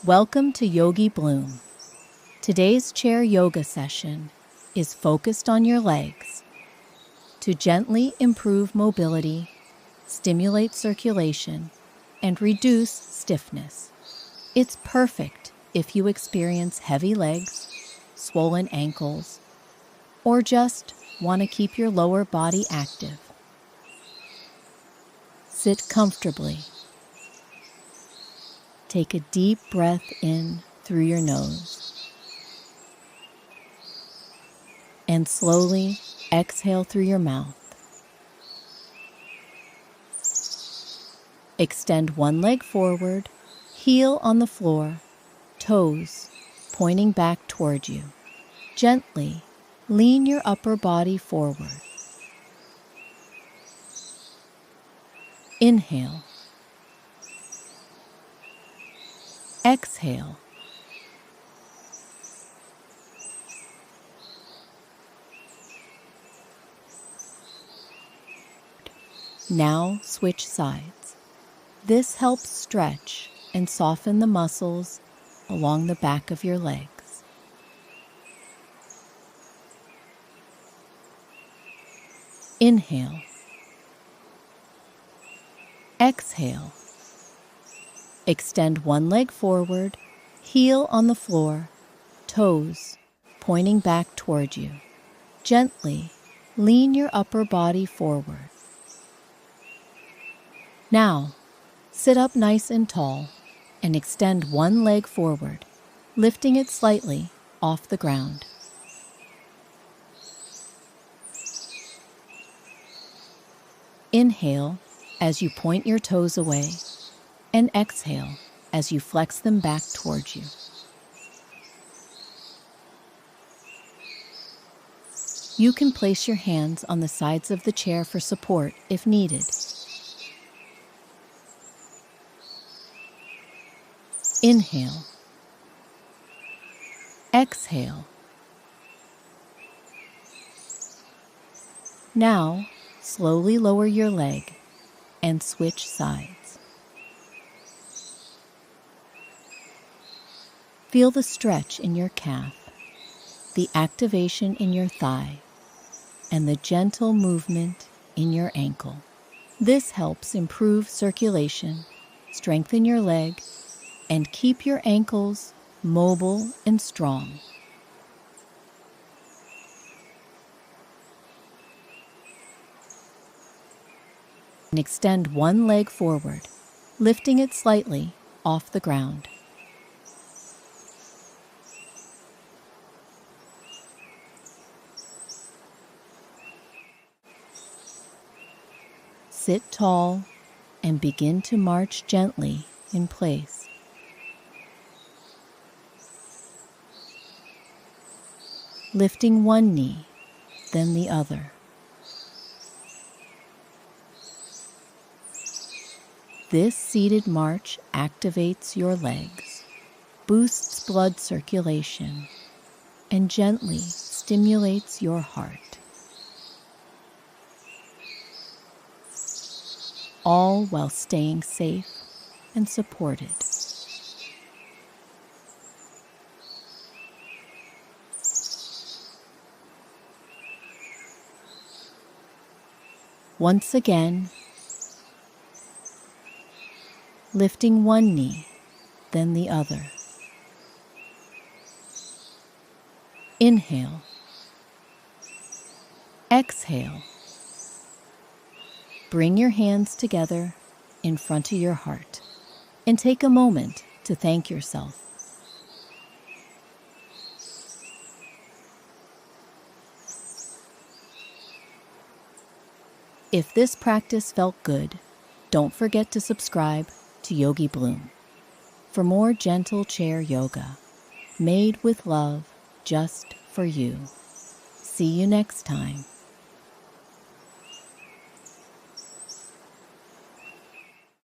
Welcome to Yogi Bloom. Today's chair yoga session is focused on your legs to gently improve mobility, stimulate circulation, and reduce stiffness. It's perfect if you experience heavy legs, swollen ankles, or just want to keep your lower body active. Sit comfortably. Take a deep breath in through your nose and slowly exhale through your mouth. Extend one leg forward, heel on the floor, toes pointing back toward you. Gently lean your upper body forward. Inhale. Exhale. Now switch sides. This helps stretch and soften the muscles along the back of your legs. Inhale. Exhale. Extend one leg forward, heel on the floor, toes pointing back toward you. Gently lean your upper body forward. Now, sit up nice and tall and extend one leg forward, lifting it slightly off the ground. Inhale as you point your toes away, and exhale as you flex them back towards you. You can place your hands on the sides of the chair for support if needed. Inhale. Exhale. Now, slowly lower your leg and switch sides. Feel the stretch in your calf, the activation in your thigh, and the gentle movement in your ankle. This helps improve circulation, strengthen your leg, and keep your ankles mobile and strong. And extend one leg forward, lifting it slightly off the ground. Sit tall and begin to march gently in place. Lifting one knee, then the other. This seated march activates your legs, boosts blood circulation, and gently stimulates your heart. All while staying safe and supported. Once again, lifting one knee, then the other. Inhale. Exhale. Bring your hands together in front of your heart and take a moment to thank yourself. If this practice felt good, don't forget to subscribe to Yogi Bloom for more gentle chair yoga made with love just for you. See you next time.